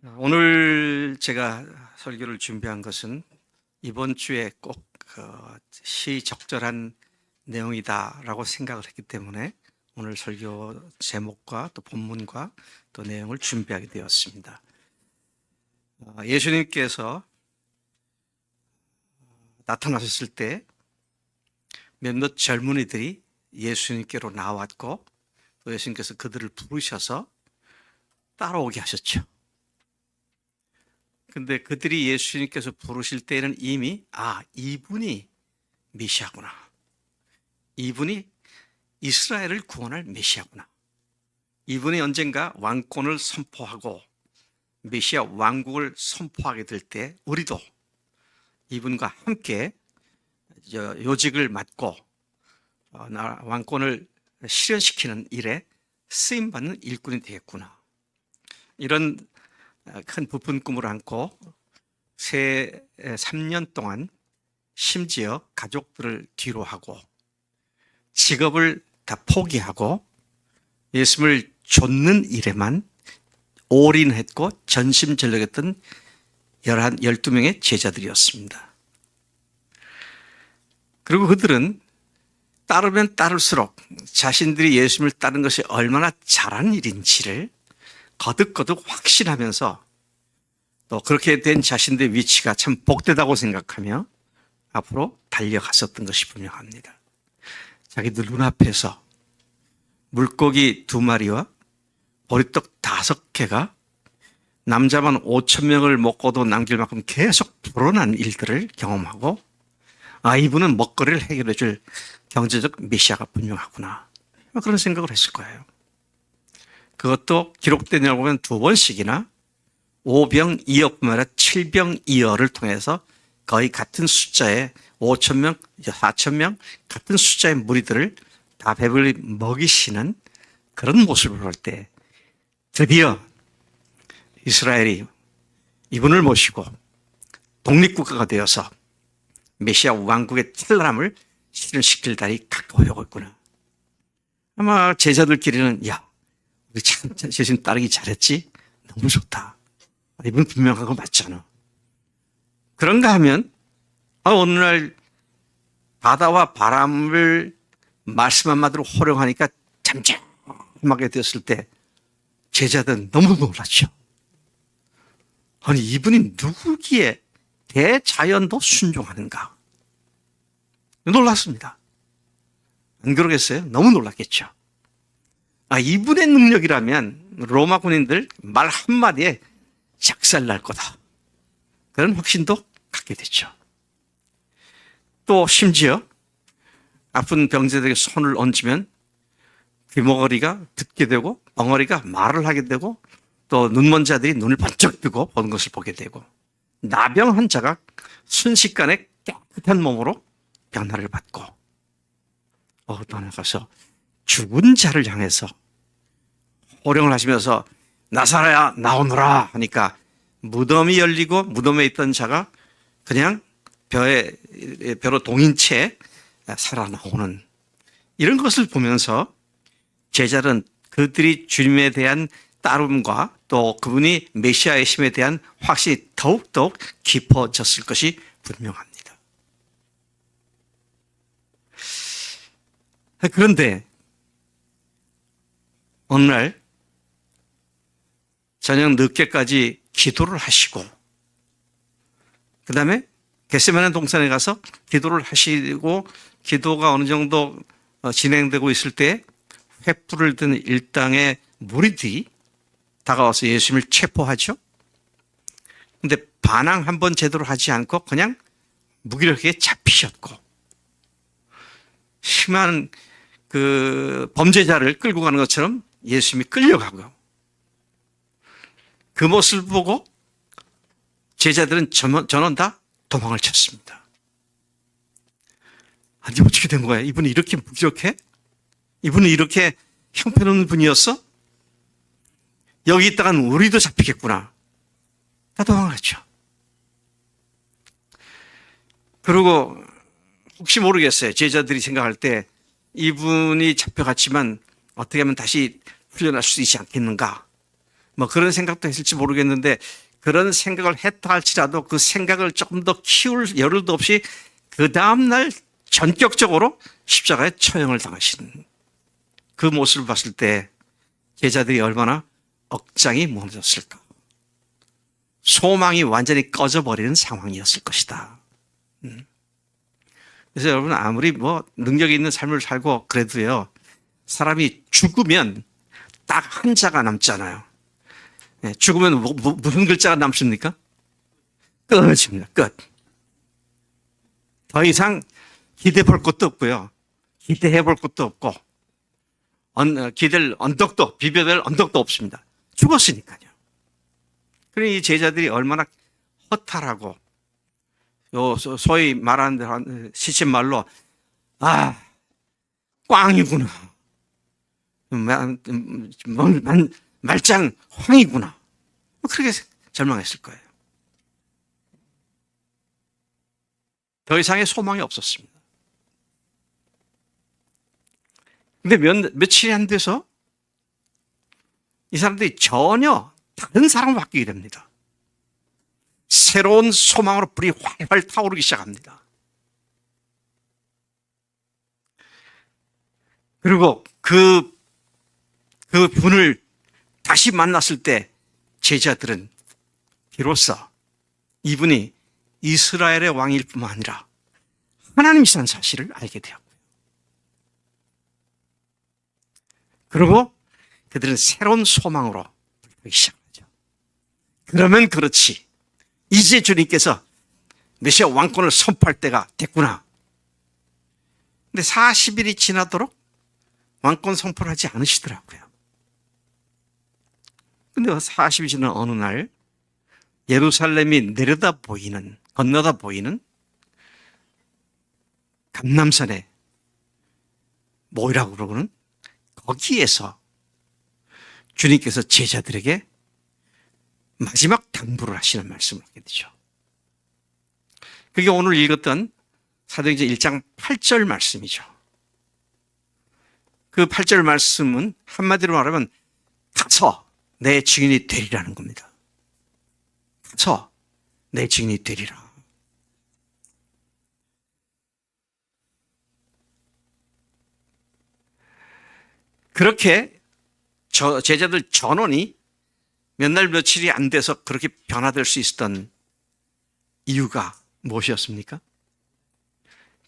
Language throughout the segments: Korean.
오늘 제가 설교를 준비한 것은 이번 주에 꼭 시적절한 내용이다라고 생각을 했기 때문에 오늘 설교 제목과 또 본문과 또 내용을 준비하게 되었습니다. 예수님께서 나타나셨을 때 몇몇 젊은이들이 예수님께로 나왔고 또 예수님께서 그들을 부르셔서 따라오게 하셨죠. 근데 그들이 예수님께서 부르실 때는 이미 이분이 메시아구나. 이분이 이스라엘을 구원할 메시아구나. 이분이 언젠가 왕권을 선포하고 메시아 왕국을 선포하게 될 때 우리도 이분과 함께 요직을 맡고 왕권을 실현시키는 일에 쓰임받는 일꾼이 되겠구나. 이런 큰 부푼 꿈을 안고 새 3년 동안 심지어 가족들을 뒤로하고 직업을 다 포기하고 예수님을 좇는 일에만 올인했고 전심전력했던 12명의 제자들이었습니다. 그리고 그들은 따르면 따를수록 자신들이 예수님을 따르는 것이 얼마나 잘한 일인지를 거듭거듭 확신하면서 또 그렇게 된 자신들의 위치가 참 복되다고 생각하며 앞으로 달려갔었던 것이 분명합니다. 자기들 눈앞에서 물고기 2마리와 보리떡 5개가 남자만 5,000명을 먹고도 남길 만큼 계속 불어난 일들을 경험하고 이분은 먹거리를 해결해 줄 경제적 메시아가 분명하구나. 그런 생각을 했을 거예요. 그것도 기록되냐고 보면 2번씩이나 5병 2어뿐만 아니라 7병 2어를 통해서 거의 같은 숫자의 5,000명, 4,000명 같은 숫자의 무리들을 다 배불리 먹이시는 그런 모습을 볼 때 드디어 이스라엘이 이분을 모시고 독립국가가 되어서 메시아 왕국의 찬란함을 실현시킬 날이 가까워 오고 있구나. 아마 제자들끼리는 우리 참 예수님 따르기 잘했지? 너무 좋다. 이분 분명한 거 맞잖아. 그런가 하면 어느 날 바다와 바람을 말씀 한마디로 호령하니까 잠잠하게 되었을 때 제자들은 너무 놀랐죠. 아니 이분이 누구기에 대자연도 순종하는가? 놀랐습니다. 안 그러겠어요? 너무 놀랐겠죠. 이분의 능력이라면 로마 군인들 말 한마디에 작살날 거다. 그런 확신도 갖게 됐죠. 또 심지어 아픈 병자들에게 손을 얹으면 귀머거리가 듣게 되고 엉어리가 말을 하게 되고 또 눈먼 자들이 눈을 번쩍 뜨고 보는 것을 보게 되고 나병 환자가 순식간에 깨끗한 몸으로 변화를 받고 또 나가서 죽은 자를 향해서 호령을 하시면서 나사로야 나오너라 하니까 무덤이 열리고 무덤에 있던 자가 그냥 벼로 동인 채 살아나오는 이런 것을 보면서 제자들은 그들이 주님에 대한 따름과 또 그분이 메시아의 힘에 대한 확신이 더욱더욱 깊어졌을 것이 분명합니다. 그런데 어느 날 저녁 늦게까지 기도를 하시고 그 다음에 겟세마네 동산에 가서 기도를 하시고 기도가 어느 정도 진행되고 있을 때 횃불을 든 일당의 무리들이 다가와서 예수님을 체포하죠. 근데 반항 한번 제대로 하지 않고 그냥 무기력하게 잡히셨고 심한 그 범죄자를 끌고 가는 것처럼 예수님이 끌려가고요. 그 모습을 보고 제자들은 전원 다 도망을 쳤습니다. 아니 어떻게 된 거야? 이분이 이렇게 무기력해? 이분이 이렇게 형편없는 분이었어? 여기 있다간 우리도 잡히겠구나. 다 도망을 했죠. 그리고 혹시 모르겠어요. 제자들이 생각할 때 이분이 잡혀갔지만 어떻게 하면 다시 풀려날 수 있지 않겠는가? 뭐 그런 생각도 했을지 모르겠는데 그런 생각을 했다 할지라도 그 생각을 조금 더 키울 여를도 없이 그 다음날 전격적으로 십자가에 처형을 당하신 그 모습을 봤을 때 제자들이 얼마나 억장이 무너졌을까. 소망이 완전히 꺼져버리는 상황이었을 것이다. 그래서 여러분 아무리 뭐 능력이 있는 삶을 살고 그래도요, 사람이 죽으면 딱 한자가 남잖아요. 죽으면 무슨 글자가 남습니까? 끝입니다. 끝. 더 이상 기대해 볼 것도 없고요. 기대해 볼 것도 없고 기댈 언덕도 비벼댈 언덕도 없습니다. 죽었으니까요. 그러니 이 제자들이 얼마나 허탈하고 소위 말하는 시쳇말로 꽝이구나. 말짱 황이구나. 그렇게 절망했을 거예요. 더 이상의 소망이 없었습니다. 근데 며칠이 안 돼서 이 사람들이 전혀 다른 사람으로 바뀌게 됩니다. 새로운 소망으로 불이 활활 타오르기 시작합니다. 그리고 그 분을 다시 만났을 때 제자들은 비로소 이분이 이스라엘의 왕일 뿐만 아니라 하나님이라는 사실을 알게 되었고요. 그리고 그들은 새로운 소망으로 불기 시작하죠. 그러면 그렇지. 이제 주님께서 메시아 왕권을 선포할 때가 됐구나. 근데 40일이 지나도록 왕권 선포를 하지 않으시더라고요. 근데 40일이 지난 어느 날 예루살렘이 건너다 보이는 감람산에 뭐라고 그러고는 거기에서 주님께서 제자들에게 마지막 당부를 하시는 말씀을 하게 되죠. 그게 오늘 읽었던 사도행전 1장 8절 말씀이죠. 그 8절 말씀은 한마디로 말하면 가서 내 증인이 되리라는 겁니다. 가서 내 증인이 되리라. 그렇게 제자들 전원이 몇 날 며칠이 안 돼서 그렇게 변화될 수 있었던 이유가 무엇이었습니까?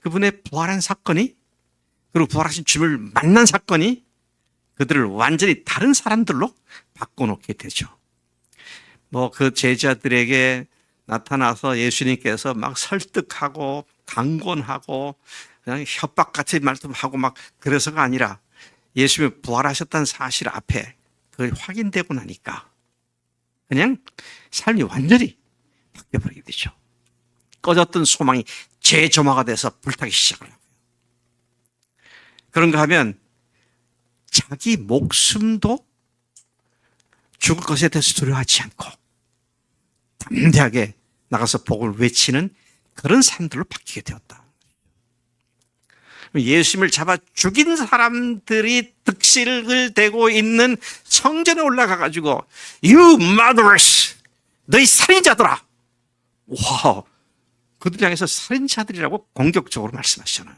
그분의 부활한 사건이, 그리고 부활하신 주님을 만난 사건이 그들을 완전히 다른 사람들로 바꿔놓게 되죠. 뭐 그 제자들에게 나타나서 예수님께서 막 설득하고 강권하고 그냥 협박같이 말씀하고 막 그래서가 아니라 예수님이 부활하셨다는 사실 앞에 그걸 확인되고 나니까 그냥 삶이 완전히 바뀌어버리게 되죠. 꺼졌던 소망이 재조마가 돼서 불타기 시작을 하고요. 그런가 하면 자기 목숨도 죽을 것에 대해서 두려워하지 않고 담대하게 나가서 복을 외치는 그런 사람들로 바뀌게 되었다. 예수님을 잡아 죽인 사람들이 득실을 대고 있는 성전에 올라가가지고 You murderers! 너희 살인자들아! 와, 그들 향해서 살인자들이라고 공격적으로 말씀하시잖아요.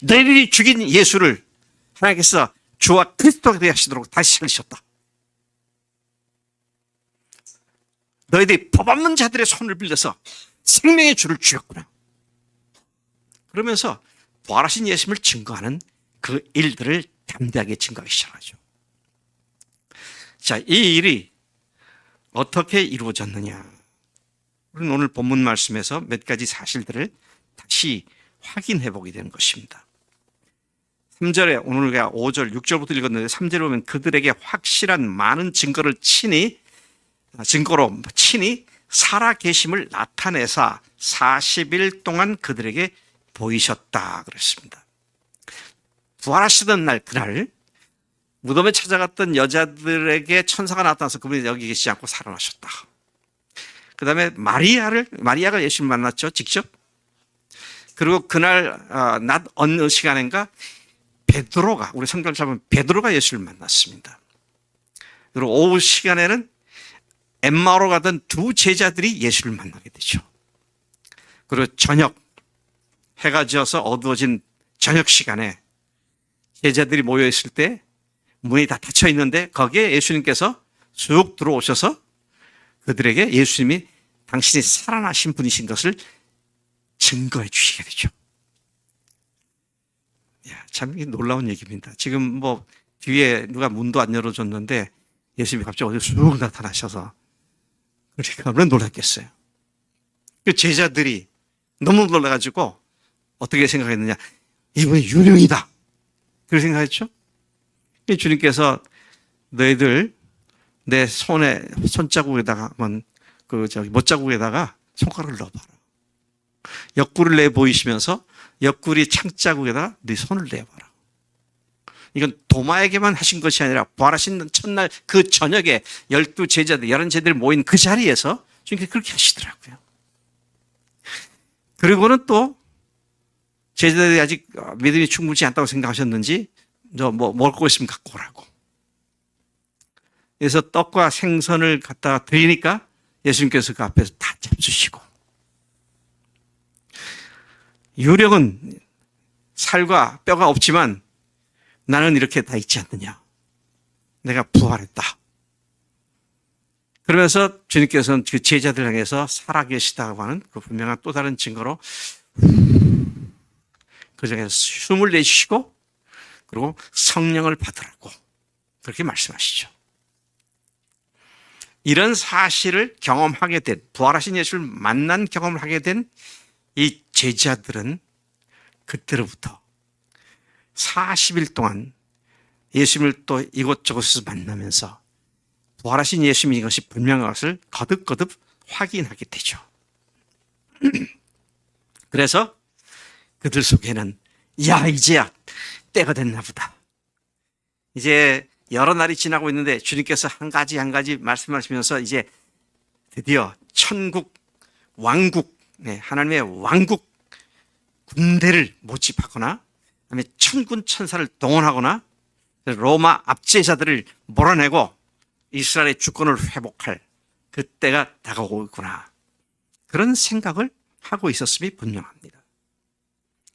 너희들이 죽인 예수를 하나님께서 주와 그리스도가 되게 하시도록 다시 살리셨다. 너희들이 법 없는 자들의 손을 빌려서 생명의 주를 죽였구나. 그러면서 부활하신 예수님을 증거하는 그 일들을 담대하게 증거하기 시작하죠. 자, 이 일이 어떻게 이루어졌느냐? 우리는 오늘 본문 말씀에서 몇 가지 사실들을 다시 확인해 보게 되는 것입니다. 3절에 오늘 우리가 5절, 6절부터 읽었는데 3절에 보면 그들에게 확실한 많은 증거로 친히 살아계심을 나타내사 40일 동안 그들에게 보이셨다 그랬습니다. 부활하시던 날 그날 무덤에 찾아갔던 여자들에게 천사가 나타나서 그분이 여기 계시지 않고 살아나셨다. 그 다음에 마리아가 예수님을 만났죠, 직접. 그리고 그날 낮 어느 시간인가 우리 성경을 잡으면 베드로가 예수를 만났습니다. 그리고 오후 시간에는 엠마오로 가던 두 제자들이 예수를 만나게 되죠. 그리고 저녁, 해가 지어서 어두워진 저녁 시간에 제자들이 모여있을 때 문이 다 닫혀 있는데 거기에 예수님께서 쑥 들어오셔서 그들에게 예수님이 당신이 살아나신 분이신 것을 증거해 주시게 되죠. 참 놀라운 얘기입니다. 지금 뭐 뒤에 누가 문도 안 열어줬는데 예수님이 갑자기 어디 쑥 나타나셔서 그러니까 얼마나 놀랐겠어요. 그 제자들이 너무 놀라가지고 어떻게 생각했느냐. 이분이 유령이다. 그렇게 생각했죠. 주님께서 너희들 내 손자국에다가 못자국에다가 손가락을 넣어봐라. 옆구리를 내 보이시면서 옆구리 창자국에다가 네 손을 내봐라. 이건 도마에게만 하신 것이 아니라 부활하신 첫날 그 저녁에 12제자들, 11제자들이 모인 그 자리에서 주님께서 그렇게 하시더라고요. 그리고는 또 제자들이 아직 믿음이 충분치 않다고 생각하셨는지 먹을 거 있으면 갖고 오라고. 그래서 떡과 생선을 갖다가 드리니까 예수님께서 그 앞에서 다 잡수시고. 유령은 살과 뼈가 없지만 나는 이렇게 다 있지 않느냐. 내가 부활했다. 그러면서 주님께서는 그 제자들 향해서 살아계시다고 하는 그 분명한 또 다른 증거로 그 중에서 숨을 내쉬시고 그리고 성령을 받으라고 그렇게 말씀하시죠. 이런 사실을 경험하게 된, 부활하신 예수를 만난 경험을 하게 된 이 제자들은 그때로부터 40일 동안 예수님을 또 이곳저곳에서 만나면서 부활하신 예수님이 이것이 분명한 것을 거듭거듭 확인하게 되죠. 그래서 그들 속에는 이제야 때가 됐나 보다. 이제 여러 날이 지나고 있는데 주님께서 한 가지 한 가지 말씀하시면서 이제 드디어 천국, 왕국, 하나님의 왕국 군대를 모집하거나 그다음에 천군 천사를 동원하거나 로마 압제자들을 몰아내고 이스라엘의 주권을 회복할 그때가 다가오고 있구나. 그런 생각을 하고 있었음이 분명합니다.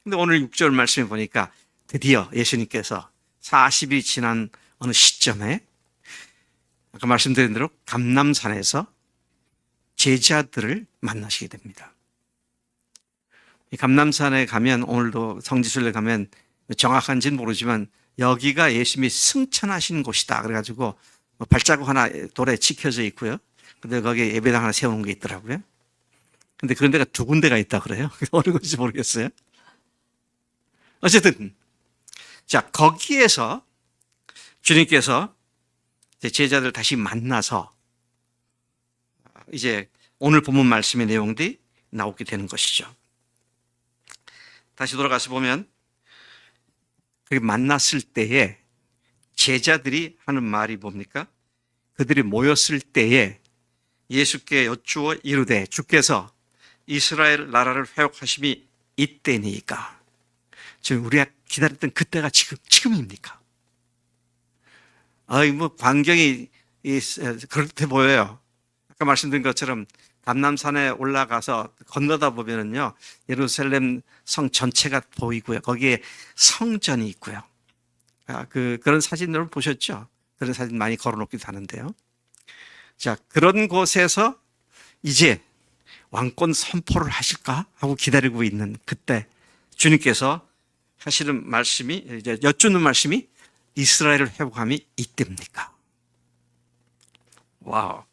그런데 오늘 6절 말씀에 보니까 드디어 예수님께서 40일이 지난 어느 시점에 아까 말씀드린 대로 감람산에서 제자들을 만나시게 됩니다. 이 감람산에 가면 오늘도 성지순례 가면 정확한지는 모르지만 여기가 예수님이 승천하신 곳이다. 그래가지고 발자국 하나 돌에 찍혀져 있고요. 근데 거기에 예배당 하나 세우는 게 있더라고요. 근데 그런 데가 두 군데가 있다 그래요. 어느 건지 모르겠어요. 어쨌든 자 거기에서 주님께서 제자들을 다시 만나서 이제 오늘 본문 말씀의 내용들이 나오게 되는 것이죠. 다시 돌아가서 보면 그렇게 만났을 때에 제자들이 하는 말이 뭡니까? 그들이 모였을 때에 예수께 여쭈어 이르되 주께서 이스라엘 나라를 회복하심이 이때니까. 지금 우리가 기다렸던 그때가 지금입니까? 광경이 그렇게 보여요. 아까 말씀드린 것처럼 감람산에 올라가서 건너다 보면은요, 예루살렘 성 전체가 보이고요. 거기에 성전이 있고요. 그런 사진들을 보셨죠? 그런 사진 많이 걸어놓기도 하는데요. 자, 그런 곳에서 이제 왕권 선포를 하실까 하고 기다리고 있는 그때 주님께서 하시는 말씀이, 이제 여쭈는 말씀이 이스라엘을 회복함이 이때입니까? 와우.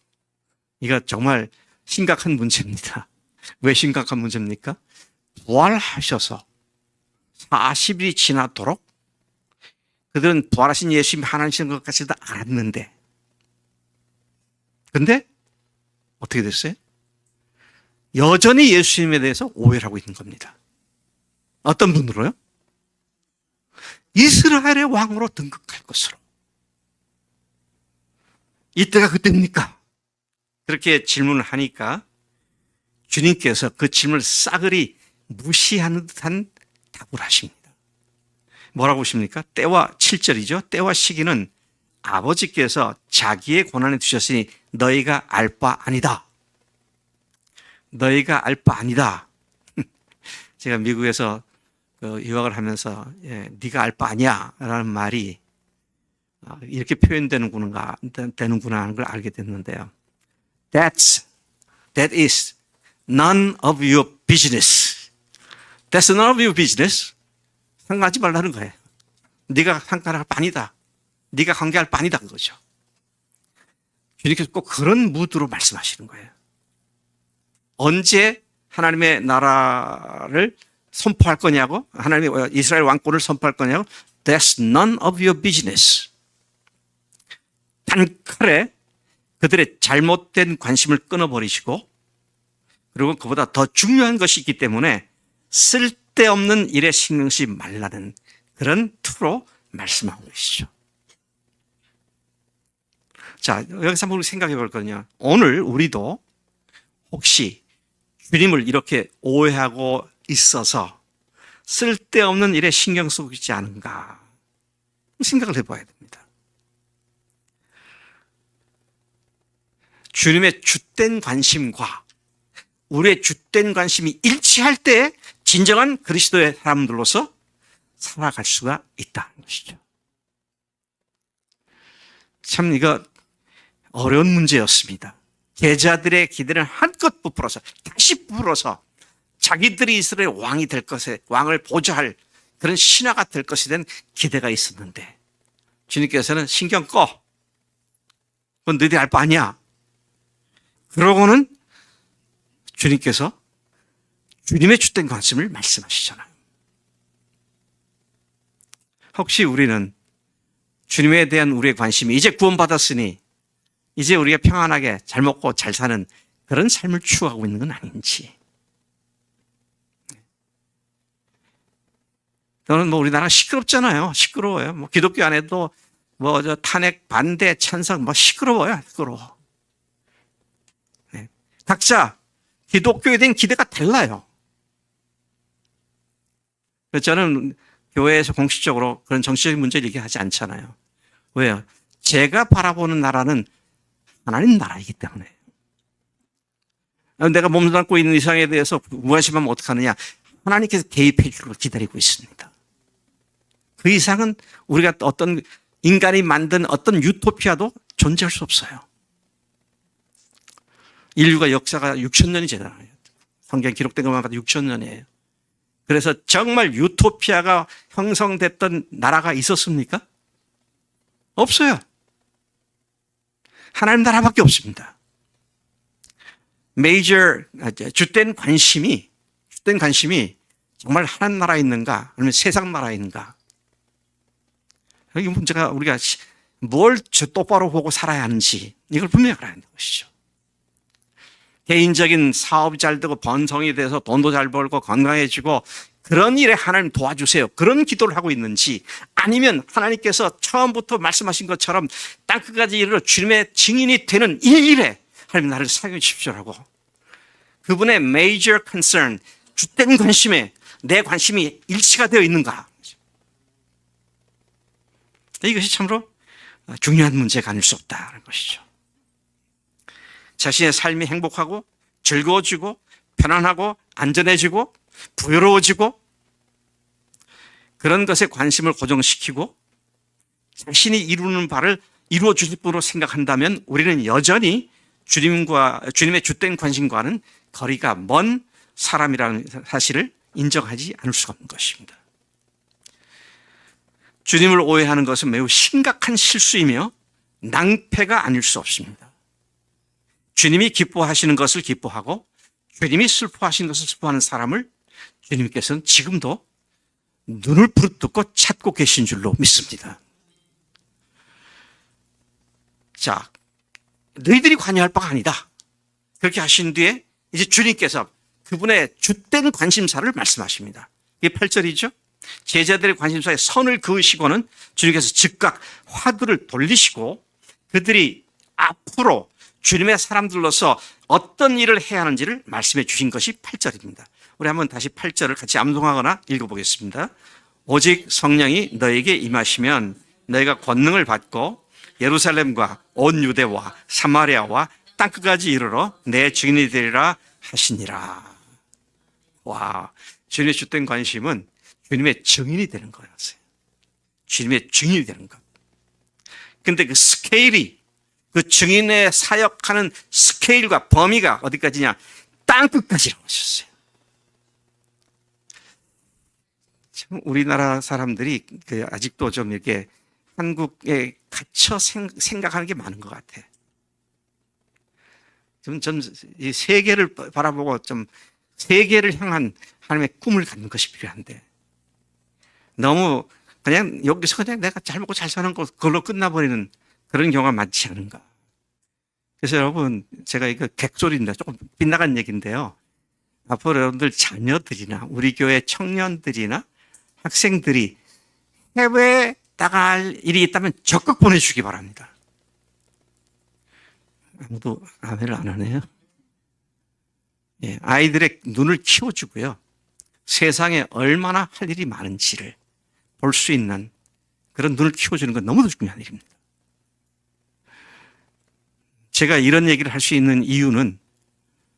이거 정말 심각한 문제입니다. 왜 심각한 문제입니까? 부활하셔서 40일이 지나도록 그들은 부활하신 예수님이 하나님이신 것 같지도 않았는데, 근데 어떻게 됐어요? 여전히 예수님에 대해서 오해를 하고 있는 겁니다. 어떤 분으로요? 이스라엘의 왕으로 등극할 것으로. 이때가 그때입니까? 그렇게 질문을 하니까 주님께서 그 질문을 싸그리 무시하는 듯한 답을 하십니다. 뭐라고 하십니까? 때와 7절이죠. 때와 시기는 아버지께서 자기의 권한에 두셨으니 너희가 알 바 아니다. 너희가 알 바 아니다. 제가 미국에서 유학을 하면서 네가 알 바 아니야 라는 말이 이렇게 표현되는구나 하는 걸 알게 됐는데요. That is none of your business. That's none of your business. 상관하지 말라는 거예요. 네가 상관할 바 아니다. 네가 관계할 바 아니다 그거죠. 주님께서 꼭 그런 무드로 말씀하시는 거예요. 언제 하나님의 나라를 선포할 거냐고, 하나님의 이스라엘 왕권을 선포할 거냐고, That's none of your business. 단칼에 그들의 잘못된 관심을 끊어버리시고, 그리고 그보다 더 중요한 것이 있기 때문에 쓸데없는 일에 신경 쓰지 말라는 그런 투로 말씀하고 계시죠. 자, 여기서 한번 생각해 볼 거냐. 오늘 우리도 혹시 주님을 이렇게 오해하고 있어서 쓸데없는 일에 신경 쓰고 있지 않은가 생각을 해봐야 됩니다. 주님의 주된 관심과 우리의 주된 관심이 일치할 때 진정한 그리스도의 사람들로서 살아갈 수가 있다는 것이죠. 참 이거 어려운 문제였습니다. 제자들의 기대는 한껏 부풀어서 다시 부풀어서 자기들이 이스라엘 왕이 될 것에 왕을 보좌할 그런 신하가 될 것에 대한 기대가 있었는데 주님께서는 신경 꺼. 그건 너희들이 알 바 아니야. 그러고는 주님께서 주님의 주된 관심을 말씀하시잖아요. 혹시 우리는 주님에 대한 우리의 관심이 이제 구원받았으니 이제 우리가 평안하게 잘 먹고 잘 사는 그런 삶을 추구하고 있는 건 아닌지. 저는 우리나라 시끄럽잖아요. 시끄러워요. 기독교 안에도 탄핵, 반대, 찬성 시끄러워요. 시끄러워. 네. 각자 기독교에 대한 기대가 달라요. 그래서 저는 교회에서 공식적으로 그런 정치적인 문제를 얘기하지 않잖아요. 왜요? 제가 바라보는 나라는 하나님 나라이기 때문에. 내가 몸담고 있는 이상에 대해서 무관심하면 어떡하느냐. 하나님께서 개입해 주길 기다리고 있습니다. 그 이상은 우리가 어떤 인간이 만든 어떤 유토피아도 존재할 수 없어요. 인류가 역사가 6,000년이 되잖아요. 성경 기록된 것만 봐도 6,000년이에요. 그래서 정말 유토피아가 형성됐던 나라가 있었습니까? 없어요. 하나님 나라밖에 없습니다. 주된 관심이 정말 하나님 나라에 있는가 아니면 세상 나라에 있는가. 이 문제가 우리가 뭘 똑바로 보고 살아야 하는지 이걸 분명히 알아야 하는 것이죠. 개인적인 사업이 잘 되고 번성이 돼서 돈도 잘 벌고 건강해지고 그런 일에 하나님 도와주세요. 그런 기도를 하고 있는지 아니면 하나님께서 처음부터 말씀하신 것처럼 땅끝까지 이르러 주님의 증인이 되는 이 일에 하나님 나를 사용해 주십시오라고 그분의 major concern, 주된 관심에 내 관심이 일치가 되어 있는가. 이것이 참으로 중요한 문제가 아닐 수 없다는 것이죠. 자신의 삶이 행복하고 즐거워지고 편안하고 안전해지고 부유로워지고 그런 것에 관심을 고정시키고 자신이 이루는 바를 이루어 주실 분으로 생각한다면 우리는 여전히 주님의 주된 관심과는 거리가 먼 사람이라는 사실을 인정하지 않을 수가 없는 것입니다. 주님을 오해하는 것은 매우 심각한 실수이며 낭패가 아닐 수 없습니다. 주님이 기뻐하시는 것을 기뻐하고 주님이 슬퍼하시는 것을 슬퍼하는 사람을 주님께서는 지금도 눈을 부릅뜨고 찾고 계신 줄로 믿습니다. 자, 너희들이 관여할 바가 아니다. 그렇게 하신 뒤에 이제 주님께서 그분의 주된 관심사를 말씀하십니다. 이게 8절이죠. 제자들의 관심사에 선을 그으시고는 주님께서 즉각 화두를 돌리시고 그들이 앞으로 주님의 사람들로서 어떤 일을 해야 하는지를 말씀해 주신 것이 8절입니다. 우리 한번 다시 8절을 같이 암송하거나 읽어보겠습니다. 오직 성령이 너에게 임하시면 너희가 권능을 받고 예루살렘과 온 유대와 사마리아와 땅끝까지 이르러 내 증인이 되리라 하시니라. 와, 주님의 주된 관심은 주님의 증인이 되는 거였어요. 주님의 증인이 되는 것. 근데 그 스케일이, 그 증인의 사역하는 스케일과 범위가 어디까지냐? 땅끝까지라고 하셨어요. 참 우리나라 사람들이 아직도 좀 이렇게 한국에 갇혀 생각하는 게 많은 것 같아. 좀 이 세계를 바라보고 좀 세계를 향한 하나님의 꿈을 갖는 것이 필요한데, 너무 그냥 여기서 그냥 내가 잘 먹고 잘 사는 것 그걸로 끝나버리는 그런 경우가 많지 않은가. 그래서 여러분, 제가 이거 객소리인데 조금 빗나간 얘기인데요. 앞으로 여러분들 자녀들이나 우리 교회 청년들이나 학생들이 해외에 나갈 일이 있다면 적극 보내주기 바랍니다. 아무도 아멘을 안 하네요. 예, 아이들의 눈을 키워주고요. 세상에 얼마나 할 일이 많은지를 볼 수 있는 그런 눈을 키워주는 건 너무도 중요한 일입니다. 제가 이런 얘기를 할 수 있는 이유는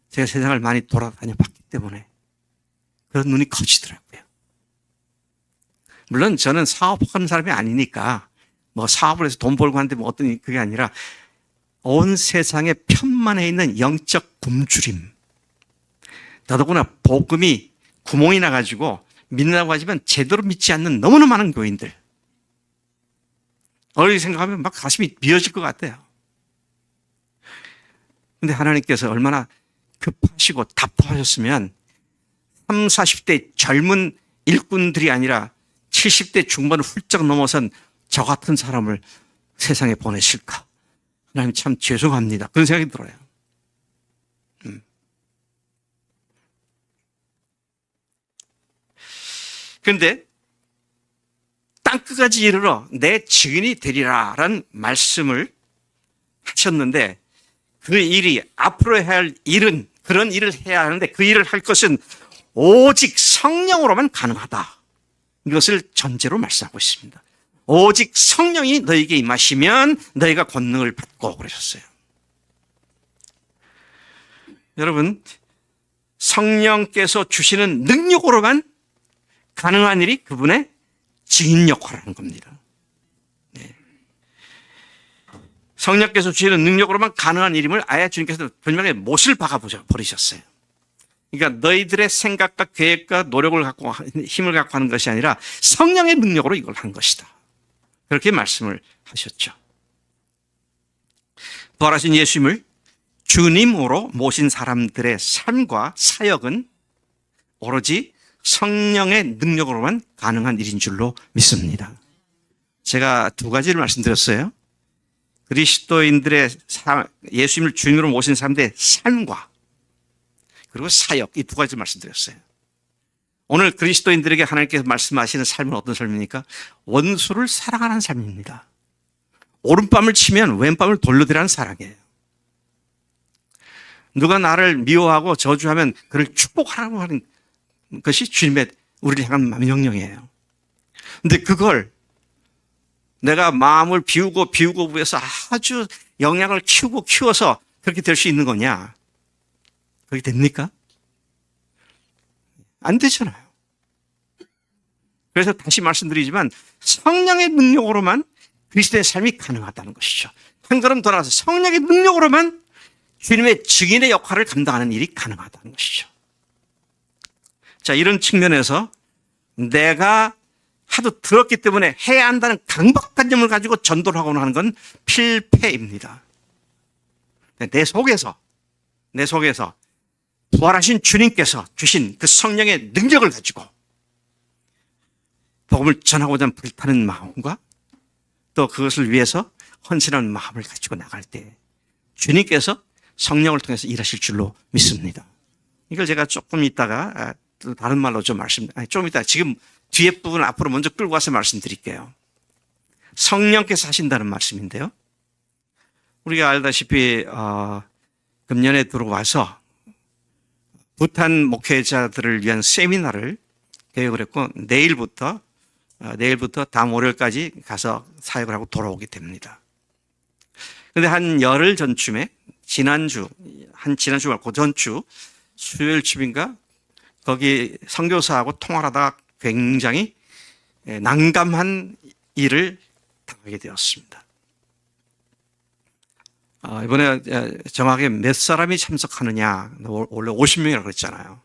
제가 세상을 많이 돌아다녀 봤기 때문에 그런 눈이 커지더라고요. 물론 저는 사업하는 사람이 아니니까 뭐 사업을 해서 돈 벌고 하는데 뭐 어떤 그게 아니라 온 세상에 편만해 있는 영적 굶주림, 더더구나 복음이 구멍이 나가지고 믿는다고 하지만 제대로 믿지 않는 너무나 많은 교인들, 어렵게 생각하면 막 가슴이 미어질 것 같아요. 근데 하나님께서 얼마나 급하시고 답답하셨으면 30, 40대 젊은 일꾼들이 아니라 70대 중반을 훌쩍 넘어선 저 같은 사람을 세상에 보내실까? 하나님 참 죄송합니다. 그런 생각이 들어요. 그런데 땅끝까지 이르러 내 증인이 되리라라는 말씀을 하셨는데, 그 일이 앞으로 해야 할 일은, 그런 일을 해야 하는데 그 일을 할 것은 오직 성령으로만 가능하다. 이것을 전제로 말씀하고 있습니다. 오직 성령이 너에게 임하시면 너희가 권능을 받고 그러셨어요. 여러분, 성령께서 주시는 능력으로만 가능한 일이 그분의 증인 역할을 하는 겁니다. 네. 성령께서 주시는 능력으로만 가능한 일임을 아예 주님께서 분명히 못을 박아버리셨어요. 그러니까 너희들의 생각과 계획과 노력을 갖고 힘을 갖고 하는 것이 아니라 성령의 능력으로 이걸 한 것이다. 그렇게 말씀을 하셨죠. 부활하신 예수님을 주님으로 모신 사람들의 삶과 사역은 오로지 성령의 능력으로만 가능한 일인 줄로 믿습니다. 제가 두 가지를 말씀드렸어요. 그리스도인들의 예수님을 주님으로 모신 사람들의 삶과 그리고 사역, 이 두 가지를 말씀드렸어요. 오늘 그리스도인들에게 하나님께서 말씀하시는 삶은 어떤 삶입니까? 원수를 사랑하는 삶입니다. 오른밤을 치면 왼밤을 돌려드리는 사랑이에요. 누가 나를 미워하고 저주하면 그를 축복하라고 하는 것이 주님의 우리를 향한 명령이에요. 근데 그걸 내가 마음을 비우고 위해서 아주 영향을 키워서 그렇게 될 수 있는 거냐? 그렇게 됩니까? 안 되잖아요. 그래서 다시 말씀드리지만 성령의 능력으로만 그리스도의 삶이 가능하다는 것이죠. 한 걸음 더 나아가서 성령의 능력으로만 주님의 증인의 역할을 감당하는 일이 가능하다는 것이죠. 자, 이런 측면에서 내가 하도 들었기 때문에 해야 한다는 강박관념을 가지고 전도를 하거나 하는 건 필패입니다. 내 속에서 부활하신 주님께서 주신 그 성령의 능력을 가지고 복음을 전하고자 하는 불타는 마음과 또 그것을 위해서 헌신하는 마음을 가지고 나갈 때 주님께서 성령을 통해서 일하실 줄로 믿습니다. 이걸 제가 조금 있다가 다른 말로 좀 좀 이따 지금 뒤에 부분 앞으로 먼저 끌고 와서 말씀드릴게요. 성령께서 하신다는 말씀인데요. 우리가 알다시피 금년에 들어와서 부탄 목회자들을 위한 세미나를 계획을 했고 내일부터 다음 월요일까지 가서 사역을 하고 돌아오게 됩니다. 근데 한 열흘 전쯤에 지난주 말고 전주 수요일쯤인가 거기 선교사하고 통화를 하다가 굉장히 난감한 일을 당하게 되었습니다. 이번에 정확하게 몇 사람이 참석하느냐, 원래 50명이라고 그랬잖아요.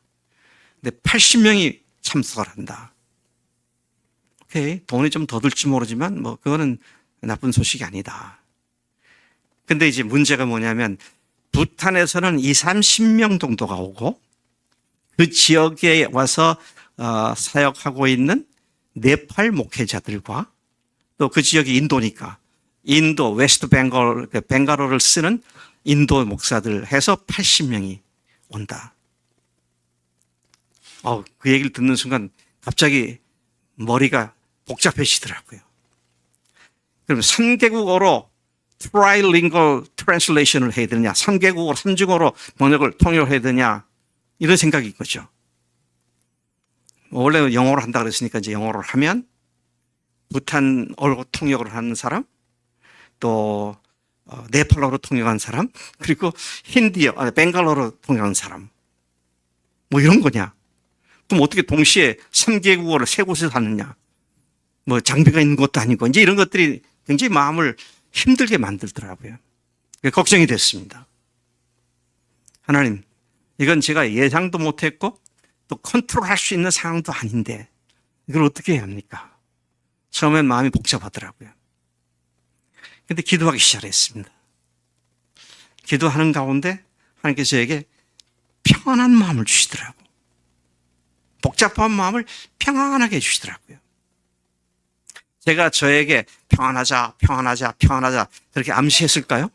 근데 80명이 참석을 한다. 오케이, 돈이 좀 더 들지 모르지만 뭐 그거는 나쁜 소식이 아니다. 근데 이제 문제가 뭐냐면 부탄에서는 30명 정도가 오고 그 지역에 와서 사역하고 있는 네팔 목회자들과 또 그 지역이 인도니까 인도 웨스트 벵갈어를 쓰는 인도 목사들 해서 80명이 온다. 그 얘기를 듣는 순간 갑자기 머리가 복잡해지더라고요. 그럼 3개국어로 트라이링걸 트랜슬레이션을 해야 되느냐, 3개국어로 3중어로 번역을 통역을 해야 되느냐, 이런 생각인 거죠. 원래 영어로 한다 그랬으니까 이제 영어를 하면 부탄어로 통역을 하는 사람, 또 네팔어로 통역한 사람, 그리고 벵갈어로 통역한 사람, 뭐 이런 거냐. 그럼 어떻게 동시에 3개국어를 세 곳에서 하느냐. 뭐 장비가 있는 것도 아니고 이제 이런 것들이 굉장히 마음을 힘들게 만들더라고요. 걱정이 됐습니다. 하나님, 이건 제가 예상도 못했고 또 컨트롤할 수 있는 상황도 아닌데 이걸 어떻게 해야 합니까? 처음엔 마음이 복잡하더라고요. 근데 기도하기 시작했습니다. 기도하는 가운데 하나님께서 저에게 평안한 마음을 주시더라고요. 복잡한 마음을 평안하게 해주시더라고요. 제가 저에게 평안하자 그렇게 암시했을까요?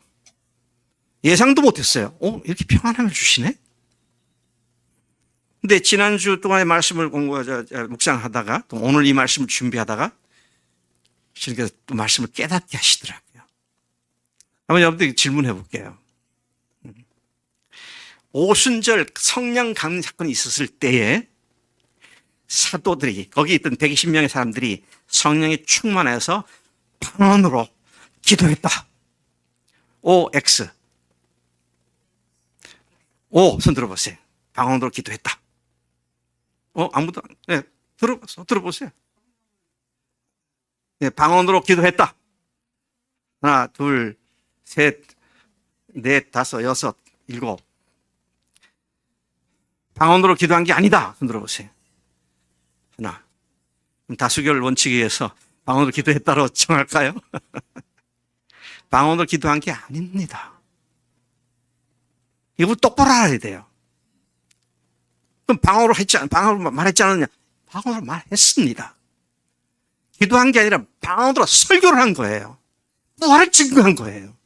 예상도 못했어요. 이렇게 평안함을 주시네? 근데 지난주 동안의 말씀을 묵상하다가 또 오늘 이 말씀을 준비하다가 주님께서 또 말씀을 깨닫게 하시더라고요. 한번 여러분들 질문해 볼게요. 오순절 성령 강림 사건이 있었을 때에 사도들이 거기 있던 120명의 사람들이 성령이 충만해서 방언으로 기도했다. OX. 손 들어보세요. 방언으로 기도했다. 아무도, 네, 들어보세요. 네, 방언으로 기도했다. 하나, 둘, 셋, 넷, 다섯, 여섯, 일곱. 방언으로 기도한 게 아니다. 손 들어보세요. 하나. 다수결 원칙에 의해서 방언으로 기도했다로 정할까요? 방언으로 기도한 게 아닙니다. 이거 똑바로 알아야 돼요. 그럼 방언으로 말했지 않았냐? 방언으로 말했습니다. 기도한 게 아니라 방언으로 설교를 한 거예요. 부활을 증거한 거예요.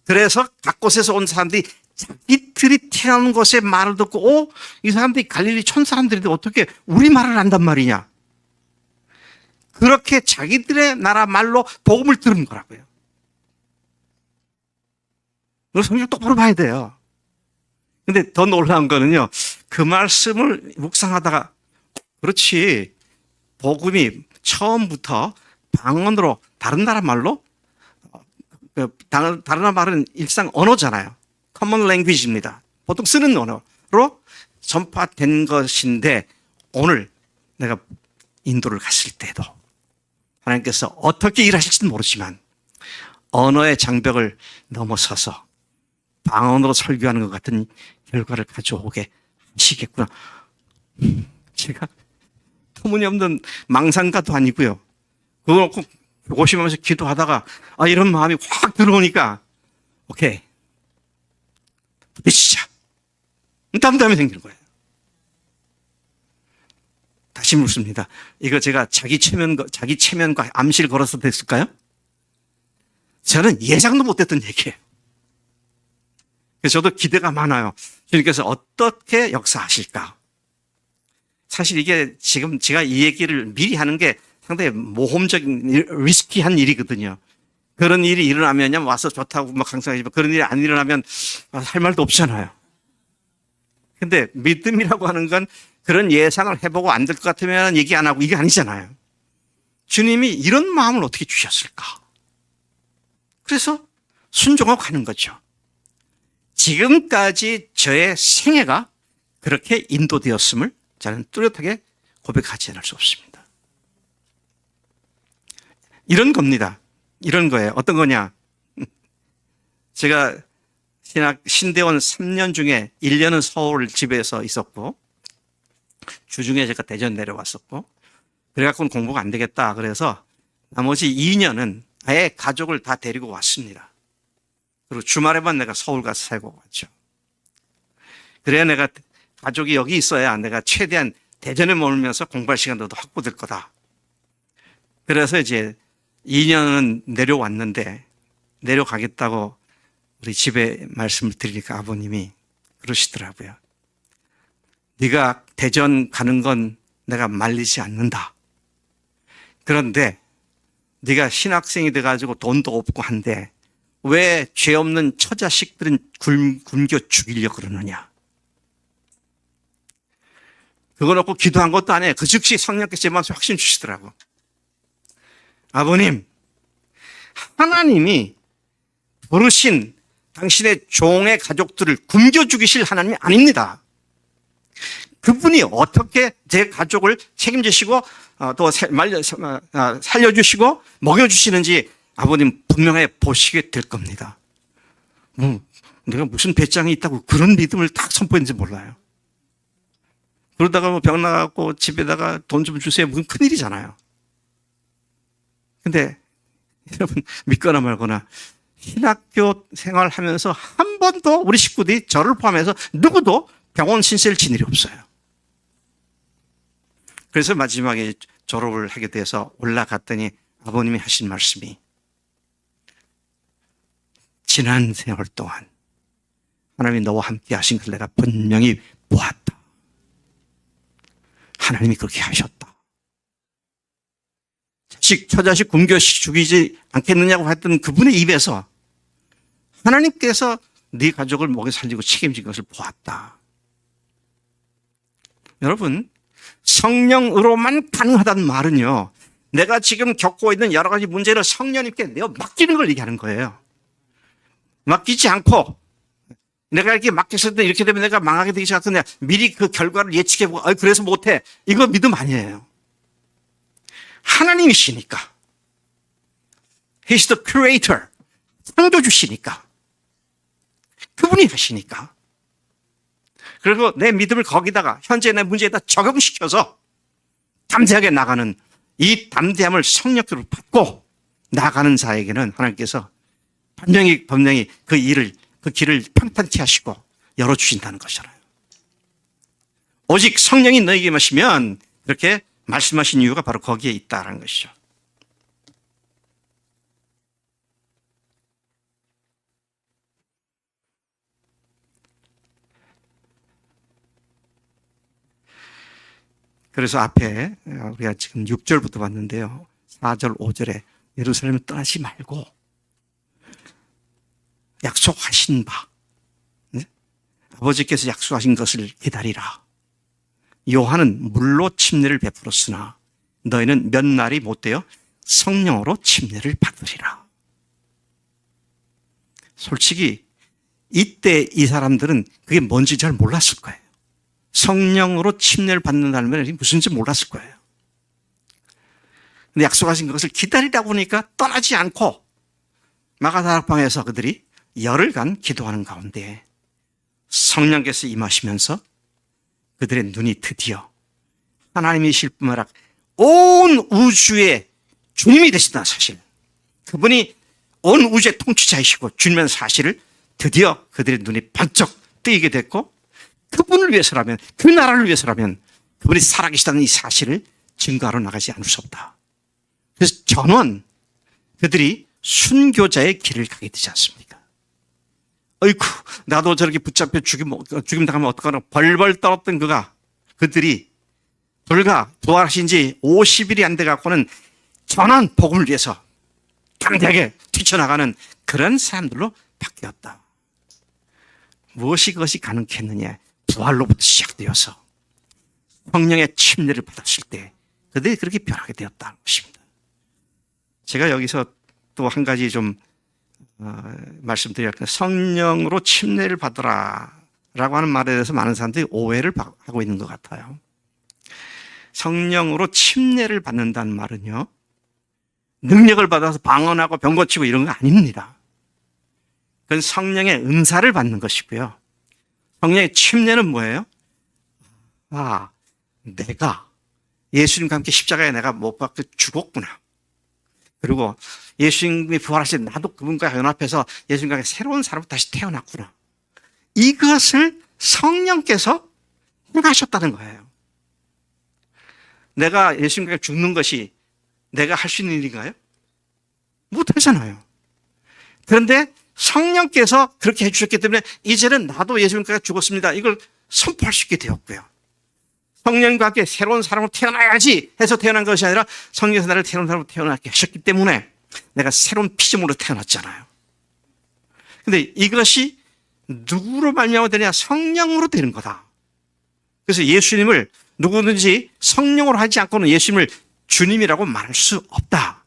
그래서 각 곳에서 온 사람들이 자기들이 태어난 곳의 말을 듣고 이 사람들이 갈릴리 촌 사람들인데 어떻게 우리 말을 안단 말이냐. 그렇게 자기들의 나라 말로 복음을 들은 거라고요. 이거 성경 똑바로 봐야 돼요. 근데 더 놀라운 거는요. 그 말씀을 묵상하다가 그렇지 복음이 처음부터 방언으로 다른 나라 말로 다른 나라 말은 일상 언어잖아요. common language입니다. 보통 쓰는 언어로 전파된 것인데 오늘 내가 인도를 갔을 때도 하나님께서 어떻게 일하실지는 모르지만 언어의 장벽을 넘어서서 방언으로 설교하는 것 같은 결과를 가져오게 하시겠구나. 제가 터무니없는 망상가도 아니고요. 그거 놓고 조심하면서 기도하다가 이런 마음이 확 들어오니까 오케이. 부딪히자. 다음에 생기는 거예요. 다시 묻습니다. 이거 제가 자기 체면과 암시를 걸어서 됐을까요? 저는 예상도 못했던 얘기예요. 그래서 저도 기대가 많아요. 주님께서 어떻게 역사하실까? 사실 이게 지금 제가 이 얘기를 미리 하는 게 상당히 모험적인 리스키한 일이거든요. 그런 일이 일어나면 와서 좋다고 막 강성하지만 그런 일이 안 일어나면 할 말도 없잖아요. 근데 믿음이라고 하는 건 그런 예상을 해보고 안 될 것 같으면 얘기 안 하고 이게 아니잖아요. 주님이 이런 마음을 어떻게 주셨을까? 그래서 순종하고 가는 거죠. 지금까지 저의 생애가 그렇게 인도되었음을 저는 뚜렷하게 고백하지 않을 수 없습니다. 이런 겁니다. 이런 거예요. 어떤 거냐? 제가 신대원 3년 중에 1년은 서울 집에서 있었고, 주중에 제가 대전 내려왔었고, 그래갖고는 공부가 안 되겠다. 그래서 나머지 2년은 아예 가족을 다 데리고 왔습니다. 그리고 주말에만 내가 서울 가서 살고 왔죠. 그래야 내가 가족이 여기 있어야 내가 최대한 대전에 머물면서 공부할 시간도 확보될 거다. 그래서 이제 2년은 내려왔는데, 내려가겠다고 우리 집에 말씀을 드리니까 아버님이 그러시더라고요. 네가 대전 가는 건 내가 말리지 않는다. 그런데 네가 신학생이 돼가지고 돈도 없고 한데 왜 죄 없는 처자식들은 굶겨 죽이려고 그러느냐. 그거 놓고 기도한 것도 아니에요. 그 즉시 성령께서 제 마음에 확신 주시더라고. 아버님, 하나님이 부르신 당신의 종의 가족들을 굶겨 죽이실 하나님이 아닙니다. 그분이 어떻게 제 가족을 책임지시고 또 살려주시고 먹여주시는지 아버님 분명히 보시게 될 겁니다. 내가 무슨 배짱이 있다고 그런 믿음을 딱 선포했는지 몰라요. 그러다가 뭐 병 나갖고 집에다가 돈 좀 주세요. 무슨 큰일이잖아요. 근데 여러분 믿거나 말거나 신학교 생활하면서 한 번도 우리 식구들이 저를 포함해서 누구도 병원 신세를 진 일이 없어요. 그래서 마지막에 졸업을 하게 돼서 올라갔더니 아버님이 하신 말씀이 지난 세월 동안 하나님이 너와 함께 하신 것을 내가 분명히 보았다. 하나님이 그렇게 하셨다. 처자식 굶겨 죽이지 않겠느냐고 했던 그분의 입에서 하나님께서 네 가족을 먹여 살리고 책임진 것을 보았다. 여러분, 성령으로만 가능하다는 말은요, 내가 지금 겪고 있는 여러 가지 문제를 성령님께 내어 맡기는 걸 얘기하는 거예요. 맡기지 않고 내가 이렇게 맡겼을 때 이렇게 되면 내가 망하게 되기 시작하는데 미리 그 결과를 예측해보고 그래서 못해. 이거 믿음 아니에요. 하나님이시니까. He's the creator. 창조주시니까. 그분이 하시니까. 그리고 내 믿음을 거기다가 현재 내 문제에다 적용시켜서 담대하게 나가는 이 담대함을 성령으로 받고 나가는 자에게는 하나님께서 분명히 그 길을 평탄케 하시고 열어주신다는 것이잖아요. 오직 성령이 너에게 마시면 이렇게 말씀하신 이유가 바로 거기에 있다는 것이죠. 그래서 앞에 우리가 지금 6절부터 봤는데요. 4절, 5절에 예루살렘을 떠나지 말고 약속하신 바, 아버지께서 약속하신 것을 기다리라. 요한은 물로 침례를 베풀었으나 너희는 몇 날이 못되어 성령으로 침례를 받으리라. 솔직히 이때 이 사람들은 그게 뭔지 잘 몰랐을 거예요. 성령으로 침례를 받는다는 게 무슨지 몰랐을 거예요. 근데 약속하신 것을 기다리다 보니까 떠나지 않고 마가다락방에서 그들이 열흘간 기도하는 가운데 성령께서 임하시면서 그들의 눈이 드디어 하나님이실 뿐만 아니라 온 우주의 주님이 되신다는 사실, 그분이 온 우주의 통치자이시고 주님의 사실을 드디어 그들의 눈이 반짝 뜨이게 됐고, 그분을 위해서라면, 그 나라를 위해서라면 그분이 살아계시다는 이 사실을 증거하러 나가지 않을 수 없다. 그래서 전원 그들이 순교자의 길을 가게 되지 않습니까? 어이쿠, 나도 저렇게 붙잡혀 죽임 당하면 어떡하나 벌벌 떨었던 그들이 불과 부활하신 지 50일이 안 돼 갖고는 전원 복음을 위해서 강대하게 뛰쳐나가는 그런 사람들로 바뀌었다. 무엇이 그것이 가능했느냐? 부활로부터 시작되어서 성령의 침례를 받았을 때 그들이 그렇게 변하게 되었다는 것입니다. 제가 여기서 또 한 가지 좀 말씀드려야 할 성령으로 침례를 받으라 라고 하는 말에 대해서 많은 사람들이 오해를 하고 있는 것 같아요. 성령으로 침례를 받는다는 말은요, 능력을 받아서 방언하고 병 고치고 이런 거 아닙니다. 그건 성령의 은사를 받는 것이고요. 성령의 침례는 뭐예요? 내가 예수님과 함께 십자가에 내가 못 박혀 죽었구나. 그리고 예수님이 부활하실 때 나도 그분과 연합해서 예수님과 함께 새로운 사람으로 다시 태어났구나. 이것을 성령께서 행하셨다는 거예요. 내가 예수님과 죽는 것이 내가 할 수 있는 일인가요? 못하잖아요. 그런데 성령께서 그렇게 해주셨기 때문에 이제는 나도 예수님과 죽었습니다. 이걸 선포할 수 있게 되었고요. 성령과 함께 새로운 사람으로 태어나야지 해서 태어난 것이 아니라 성령께서 나를 새로운 사람으로 태어나게 하셨기 때문에 내가 새로운 피조물로 태어났잖아요. 그런데 이것이 누구로 말미암아 되냐? 성령으로 되는 거다. 그래서 예수님을 누구든지 성령으로 하지 않고는 예수님을 주님이라고 말할 수 없다.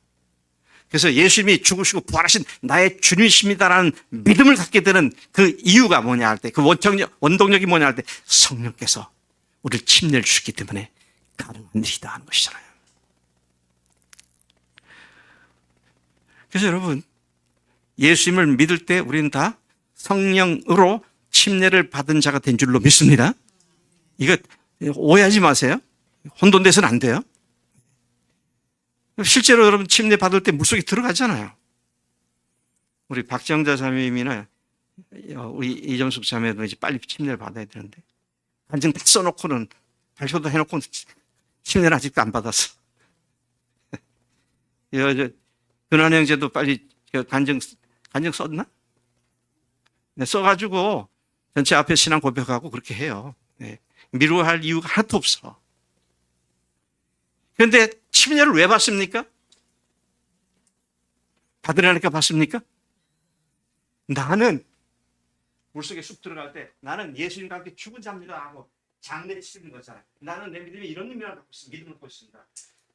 그래서 예수님이 죽으시고 부활하신 나의 주님이십니다라는 믿음을 갖게 되는 그 이유가 뭐냐 할 때, 그 원동력이 뭐냐 할 때 성령께서 우리를 침례를 주셨기 때문에 가능한 일이다 하는 것이잖아요. 그래서 여러분, 예수님을 믿을 때 우리는 다 성령으로 침례를 받은 자가 된 줄로 믿습니다. 이거 오해하지 마세요. 혼돈돼서는 안 돼요. 실제로 여러분 침례 받을 때 물속에 들어가잖아요. 우리 박정자 자매님이나 우리 이점숙 자매도 이제 빨리 침례를 받아야 되는데 간증 다 써놓고는 발표도 해놓고 침례를 아직도 안 받았어. 근한 형제도 빨리 간증 썼나? 네, 써가지고 전체 앞에 신앙 고백하고 그렇게 해요. 네. 미루어 할 이유가 하나도 없어. 그런데 침례를 왜 받습니까? 받으려니까 받습니까? 나는 물속에 쑥 들어갈 때 나는 예수님과 함께 죽은 자입니다 하고 장례 치는 거잖아요. 나는 내 믿음이 이런 믿음을 갖고 있습니다.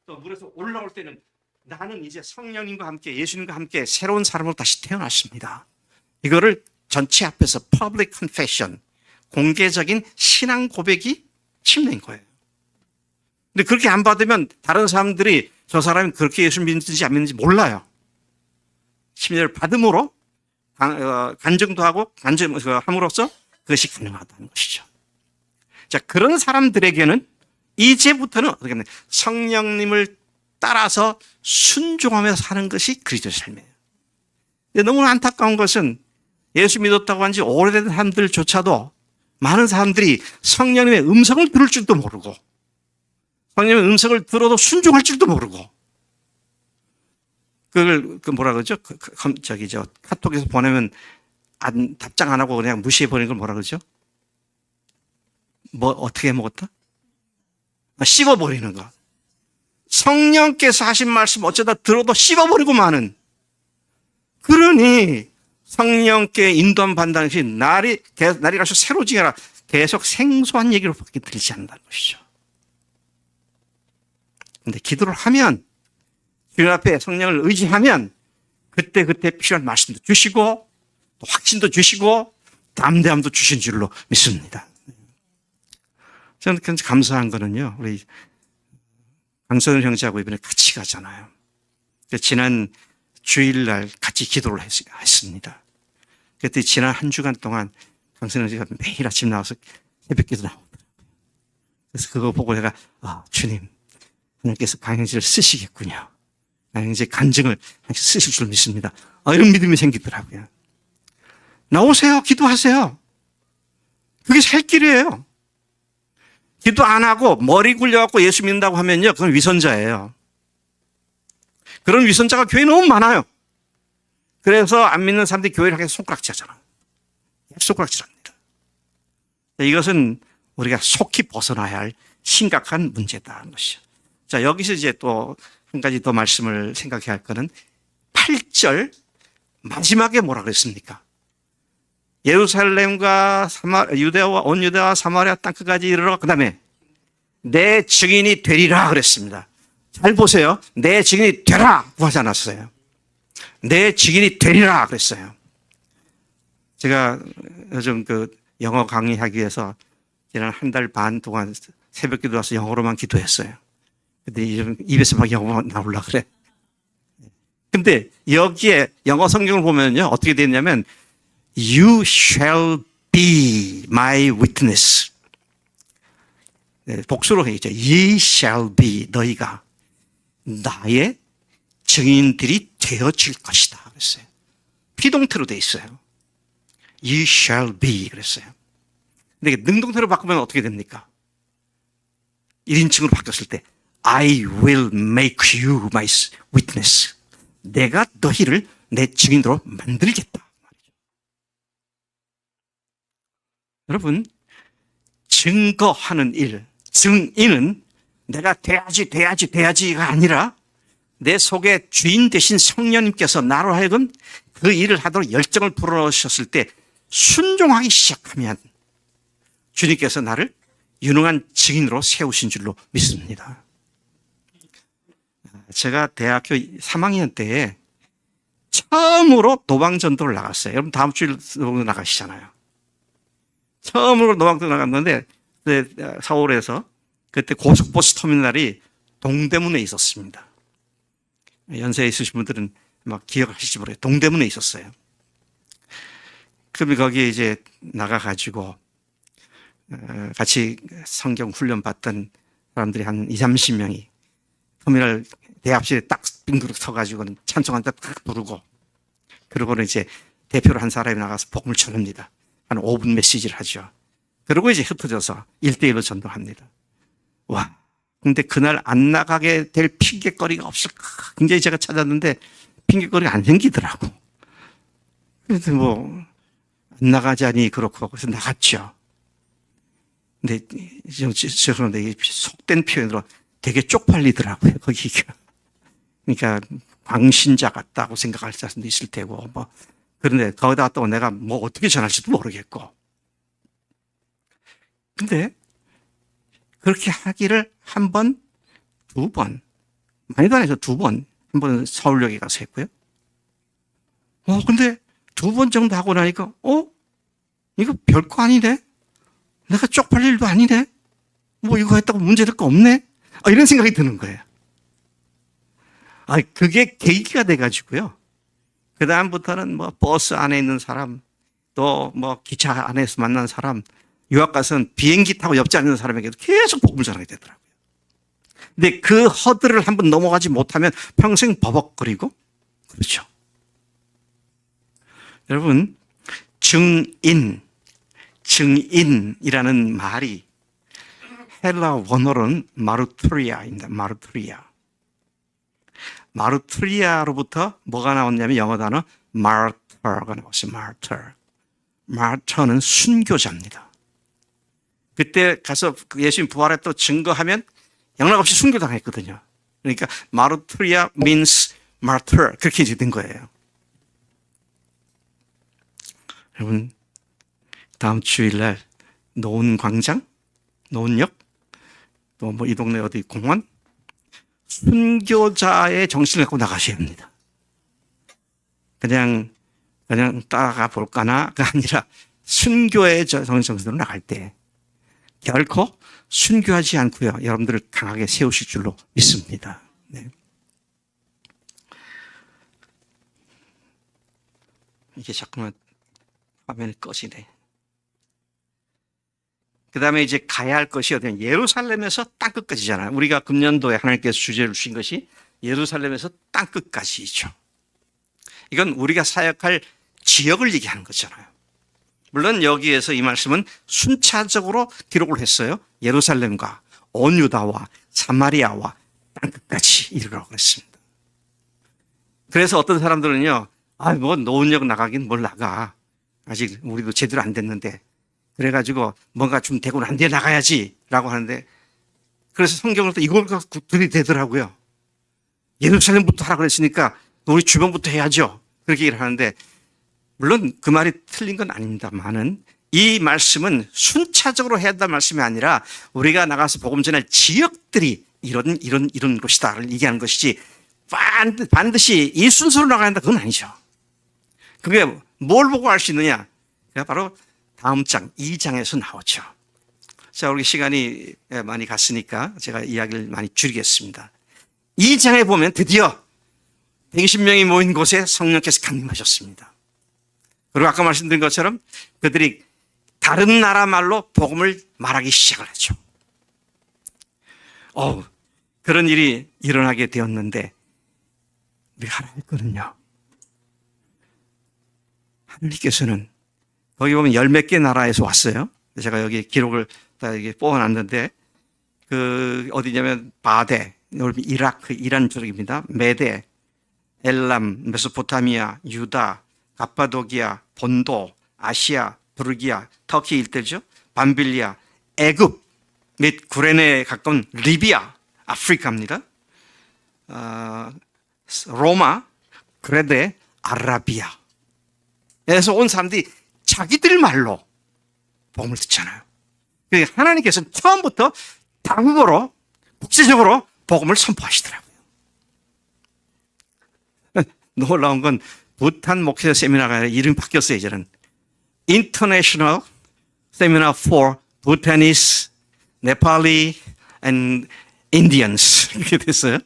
또 물에서 올라올 때는 나는 이제 성령님과 함께 예수님과 함께 새로운 사람으로 다시 태어났습니다. 이거를 전체 앞에서 public confession, 공개적인 신앙 고백이 침례인 거예요. 근데 그렇게 안 받으면 다른 사람들이 저 사람이 그렇게 예수 믿는지 안 믿는지 몰라요. 침례를 받음으로 간증도 하고 함으로써 그것이 가능하다는 것이죠. 자, 그런 사람들에게는 이제부터는 어떻게 하면 성령님을 따라서 순종하며 사는 것이 그리스도의 삶이에요. 근데 너무 안타까운 것은 예수 믿었다고 한 지 오래된 사람들조차도 많은 사람들이 성령님의 음성을 들을 줄도 모르고 성령님의 음성을 들어도 순종할 줄도 모르고 그걸 뭐라 그러죠? 카톡에서 보내면 답장 안 하고 그냥 무시해 버리는 걸 뭐라 그러죠? 어떻게 먹었다? 씹어버리는 거. 성령께서 하신 말씀 어쩌다 들어도 씹어버리고 마는. 그러니 성령께 인도함 받는 것이 날이 갈수록 새로지게 계속 생소한 얘기로밖에 들리지 않는다는 것이죠. 그런데 기도를 하면 주님 앞에 성령을 의지하면 그때 필요한 말씀도 주시고 또 확신도 주시고 담대함도 주신 줄로 믿습니다. 저는 감사한 거는요. 우리 강선우 형제하고 이번에 같이 가잖아요. 지난 주일날 같이 기도를 했습니다. 그때 지난 한 주간 동안 강선우 형제가 매일 아침 나와서 새벽기도 나오더라고요. 그래서 그거 보고 내가 주님 하나님께서 강형제를 쓰시겠군요. 강형제 간증을 쓰실 줄 믿습니다. 이런 믿음이 생기더라고요. 나오세요. 기도하세요. 그게 살 길이에요. 기도 안 하고 머리 굴려갖고 예수 믿는다고 하면요. 그건 위선자예요. 그런 위선자가 교회에 너무 많아요. 그래서 안 믿는 사람들이 교회를 하게 손가락질하잖아. 손가락질합니다. 이것은 우리가 속히 벗어나야 할 심각한 문제다 하는 것이죠. 자, 여기서 이제 또 한 가지 더 말씀을 생각해야 할 거는 8절 마지막에 뭐라 그랬습니까? 예루살렘과 온 유대와 사마리아 땅끝까지 이르러 그 다음에 내 증인이 되리라 그랬습니다. 잘 보세요. 내 증인이 되라 구하지 않았어요. 내 증인이 되리라 그랬어요. 제가 요즘 영어 강의하기 위해서 지난 한 달 반 동안 새벽 기도 와서 영어로만 기도했어요. 근데 입에서 막 영어만 나오려고 그래. 근데 여기에 영어 성경을 보면요, 어떻게 되어 있냐면, You shall be my witness. 네, 복수로 해야죠. Ye shall be, 너희가 나의 증인들이 되어질 것이다 그랬어요. 피동태로 되어 있어요. You shall be 그랬어요. 근데 능동태로 바꾸면 어떻게 됩니까? 1인칭으로 바뀌었을 때 I will make you my witness. 내가 너희를 내 증인으로 만들겠다. 여러분, 증거하는 일, 증인은 내가 돼야지가 아니라 내 속에 주인 되신 성령님께서 나로 하여금 그 일을 하도록 열정을 불어넣으셨을 때 순종하기 시작하면 주님께서 나를 유능한 증인으로 세우신 줄로 믿습니다. 제가 대학교 3학년 때에 처음으로 노방전도를 나갔어요. 여러분 다음 주일 나가시잖아요. 처음으로 노방전도 나갔는데 서울에서 그때 고속버스 터미널이 동대문에 있었습니다. 연세에 있으신 분들은 막 기억하실지 모르겠어요. 동대문에 있었어요. 그럼 거기에 이제 나가가지고 같이 성경 훈련 받던 사람들이 한 20, 30명이 터미널 대합실에 딱 빙그르 서가지고는 찬송한테 딱 부르고, 그러고는 이제 대표로 한 사람이 나가서 복음을 전합니다. 한 5분 메시지를 하죠. 그리고 이제 흩어져서 1대1로 전도합니다. 와, 근데 그날 안 나가게 될 핑계거리가 없을까? 굉장히 제가 찾았는데 핑계거리가 안 생기더라고. 그래서 뭐 안 나가자니 그렇고 그래서 나갔죠. 근데 죄송한데 속된 표현으로 되게 쪽팔리더라고요, 거기가. 그러니까 광신자 같다고 생각할 사람도 있을 테고, 뭐 그런데 거기다가 또 내가 뭐 어떻게 전할지도 모르겠고. 근데 그렇게 하기를 한 번, 두 번, 많이도 안 해서 두 번, 한 번은 서울역에 가서 했고요. 근데 두 번 정도 하고 나니까, 이거 별거 아니네? 내가 쪽팔릴 일도 아니네? 뭐 이거 했다고 문제될 거 없네? 이런 생각이 드는 거예요. 그게 계기가 돼가지고요. 그다음부터는 뭐 버스 안에 있는 사람, 또 뭐 기차 안에서 만난 사람, 유학 가서는 비행기 타고 옆자리에 있는 사람에게도 계속 복음을 전하게 되더라고요. 근데 그 허들을 한번 넘어가지 못하면 평생 버벅거리고, 그렇죠. 여러분, 증인이라는 말이 헬라 원어로는 마르투리아입니다. 마르투리아로부터 뭐가 나왔냐면 영어 단어 martyr가 나왔어요. martyr는 순교자입니다. 그때 가서 예수님 부활했다고 증거하면 영락없이 순교당했거든요. 그러니까 마르투리아 means martyr, 그렇게 이제 된 거예요. 여러분, 다음 주일날 노은광장, 노은역, 또 뭐 이 동네 어디 공원, 순교자의 정신을 갖고 나가셔야 합니다. 그냥 따라가 볼까나가 아니라 순교의 정신으로 나갈 때 결코 순교하지 않고요, 여러분들을 강하게 세우실 줄로 믿습니다. 네. 이게 자꾸만 화면이 꺼지네. 그 다음에 이제 가야 할 것이 어디냐. 예루살렘에서 땅끝까지잖아요. 우리가 금년도에 하나님께서 주제를 주신 것이 예루살렘에서 땅끝까지죠. 이건 우리가 사역할 지역을 얘기하는 거잖아요. 물론 여기에서 이 말씀은 순차적으로 기록을 했어요. 예루살렘과 온 유다와 사마리아와 땅끝까지 이르라고 했습니다. 그래서 어떤 사람들은요, 뭐 노은역 나가긴 뭘 나가. 아직 우리도 제대로 안 됐는데. 그래가지고 뭔가 좀 되고 난 뒤에 나가야지 라고 하는데, 그래서 성경을 또 이걸 들이대더라고요. 예루살렘부터 하라 그랬으니까 우리 주변부터 해야죠. 그렇게 얘기를 하는데, 물론 그 말이 틀린 건 아닙니다만은 이 말씀은 순차적으로 해야 한다는 말씀이 아니라 우리가 나가서 복음 전할 지역들이 이런 것이다를 얘기하는 것이지, 반드시 이 순서로 나가야 한다. 그건 아니죠. 그게 뭘 보고 알 수 있느냐? 그게 바로 다음 장 2장에서 나오죠. 자, 우리 시간이 많이 갔으니까 제가 이야기를 많이 줄이겠습니다. 2장에 보면 드디어 120명이 모인 곳에 성령께서 강림하셨습니다. 그리고 아까 말씀드린 것처럼 그들이 다른 나라 말로 복음을 말하기 시작을 했죠. 그런 일이 일어나게 되었는데 우리가 하나 할 거는요. 하나님께서는 거기 보면 10몇 개 나라에서 왔어요. 제가 여기 기록을 다 이게 뽑아놨는데 그 어디냐면 바데, 이라크, 이란 쪽입니다. 메데, 엘람, 메소포타미아, 유다, 갑바도기아, 본도, 아시아, 부르기아, 터키 일대죠. 밤빌리아, 애굽 및 구레네에 가까운 리비아, 아프리카입니다. 로마, 그레데, 아라비아에서 온 사람들이 자기들 말로 복음을 듣잖아요. 그러니까 하나님께서는 처음부터 다국어로 국제적으로 복음을 선포하시더라고요. 놀라운 건 부탄 목회자 세미나가 아니라 이름이 바뀌었어요. 이제는 International Seminar for Bhutanese, Nepali and Indians 이렇게 됐어요.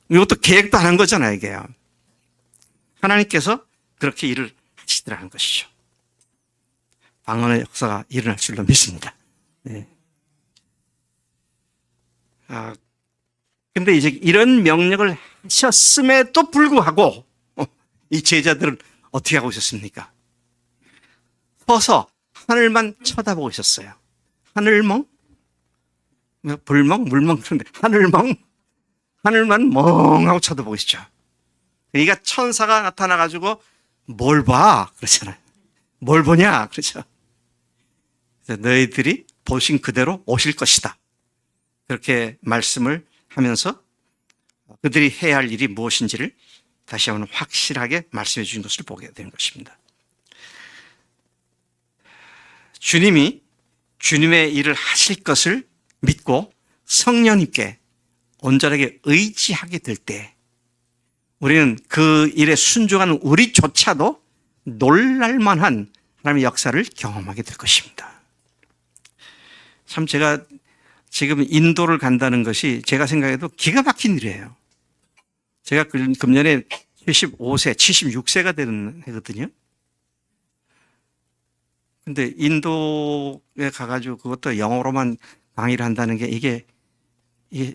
이것도 계획도 안 한 거잖아요. 이게요. 하나님께서 그렇게 일을 하시더라는 것이죠. 방언의 역사가 일어날 줄로 믿습니다. 네. 근데 이제 이런 명령을 하셨음에도 불구하고 이 제자들은 어떻게 하고 있었습니까? 서서 하늘만 쳐다보고 있었어요. 하늘멍? 불멍? 물멍? 그런데 하늘만 멍하고 쳐다보고 있죠. 그러니까 천사가 나타나가지고 뭘 봐? 그렇잖아요. 뭘 보냐? 그렇죠. 너희들이 보신 그대로 오실 것이다. 그렇게 말씀을 하면서 그들이 해야 할 일이 무엇인지를 다시 한번 확실하게 말씀해 주신 것을 보게 되는 것입니다. 주님이 주님의 일을 하실 것을 믿고 성령님께 온전하게 의지하게 될 때 우리는 그 일에 순종하는 우리조차도 놀랄만한 하나님의 역사를 경험하게 될 것입니다. 참 제가 지금 인도를 간다는 것이 제가 생각해도 기가 막힌 일이에요. 제가 금년에 75세, 76세가 되는 해거든요. 근데 인도에 가가지고 그것도 영어로만 강의를 한다는 게 이게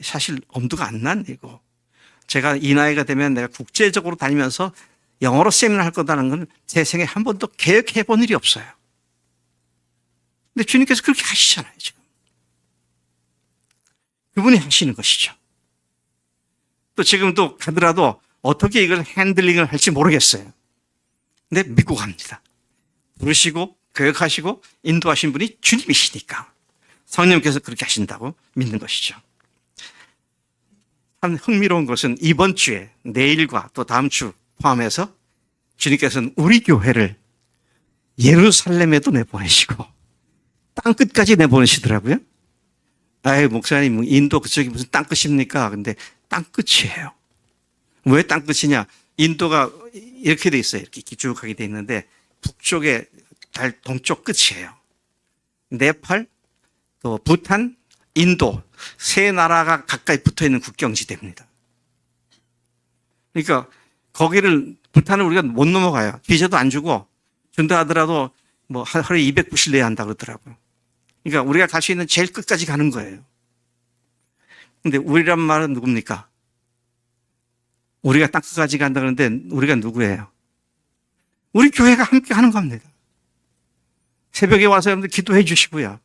사실 엄두가 안 난 일이고 제가 이 나이가 되면 내가 국제적으로 다니면서 영어로 세미나 할 거다는 건 제 생에 한 번도 계획해 본 일이 없어요. 근데 주님께서 그렇게 하시잖아요, 지금. 그분이 하시는 것이죠. 또 지금 또 가더라도 어떻게 이걸 핸들링을 할지 모르겠어요. 근데 믿고 갑니다. 부르시고 교육하시고 인도하신 분이 주님이시니까 성령께서 그렇게 하신다고 믿는 것이죠. 한 흥미로운 것은 이번 주에 내일과 또 다음 주 포함해서 주님께서는 우리 교회를 예루살렘에도 내보내시고 땅끝까지 내보내시더라고요. 아이, 목사님, 인도 그쪽이 무슨 땅끝입니까? 근데 땅끝이에요. 왜 땅끝이냐? 인도가 이렇게 돼 있어요. 이렇게 길쭉하게 돼 있는데 북쪽에 달 동쪽 끝이에요. 네팔, 또 부탄, 인도 세 나라가 가까이 붙어 있는 국경지대입니다. 그러니까 거기를 부탄을 우리가 못 넘어가요. 비자도 안 주고 준다 하더라도 뭐 하루에 200불씩 내야 한다 그러더라고요. 그러니까 우리가 갈 수 있는 제일 끝까지 가는 거예요. 근데 우리란 말은 누굽니까? 우리가 땅끝까지 간다 그러는데 우리가 누구예요? 우리 교회가 함께 하는 겁니다. 새벽에 와서 여러분들 기도해 주시고요.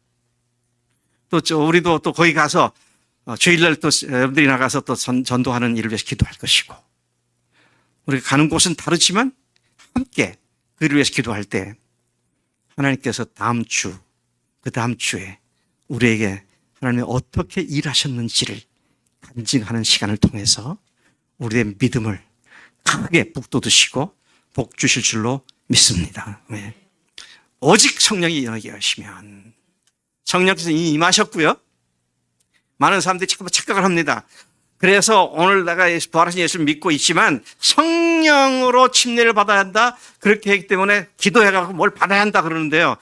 또 우리도 또 거기 가서 주일날 또 여러분들이 나가서 또 전도하는 일을 위해서 기도할 것이고 우리가 가는 곳은 다르지만 함께 그를 위해서 기도할 때 하나님께서 다음 주, 그 다음 주에 우리에게 하나님이 어떻게 일하셨는지를 간증하는 시간을 통해서 우리의 믿음을 크게 북돋으시고 복 주실 줄로 믿습니다. 네. 오직 성령이 임하게 하시면 성령께서 이미 임하셨고요. 많은 사람들이 자꾸 착각을 합니다. 그래서 오늘 내가 부활하신 예수를 믿고 있지만 성령으로 침례를 받아야 한다. 그렇게 했기 때문에 기도해가지고 뭘 받아야 한다 그러는데요.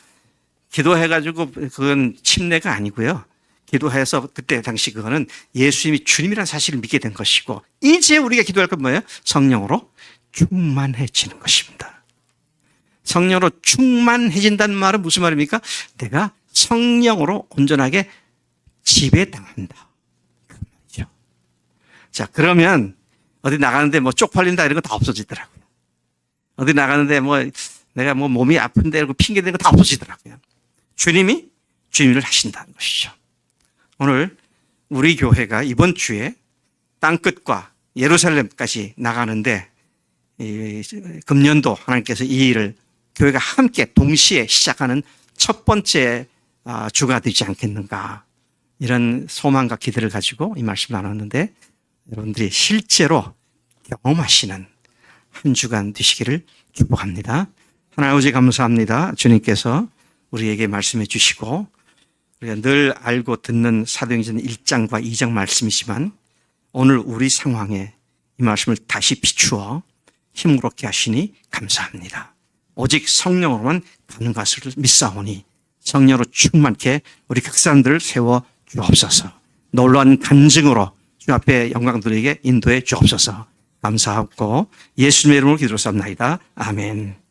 기도해가지고 그건 침례가 아니고요. 기도해서 그때 당시 그거는 예수님이 주님이라는 사실을 믿게 된 것이고 이제 우리가 기도할 건 뭐예요? 성령으로 충만해지는 것입니다. 성령으로 충만해진다는 말은 무슨 말입니까? 내가 성령으로 온전하게 지배당한다. 그 말이죠. 자, 그러면 어디 나가는데 뭐 쪽팔린다 이런 거 다 없어지더라고요. 어디 나가는데 뭐 내가 뭐 몸이 아픈데 이러고 핑계 대는 거 다 없어지더라고요. 주님이 주님을 하신다는 것이죠. 오늘 우리 교회가 이번 주에 땅끝과 예루살렘까지 나가는데 금년도 하나님께서 이 일을 교회가 함께 동시에 시작하는 첫 번째 주가 되지 않겠는가 이런 소망과 기대를 가지고 이 말씀을 나눴는데 여러분들이 실제로 경험하시는 한 주간 되시기를 축복합니다. 하나님 아버지 감사합니다. 주님께서 우리에게 말씀해 주시고 우리가 늘 알고 듣는 사도행전 1장과 2장 말씀이지만 오늘 우리 상황에 이 말씀을 다시 비추어 힘으롭게 하시니 감사합니다. 오직 성령으로만 가는 것을 믿사오니 성령으로 충만케 우리 각 사람들을 세워 주옵소서. 놀라운 간증으로 주 앞에 영광 드리게 인도해 주옵소서. 감사하고 예수님의 이름으로 기도했사옵나이다. 아멘.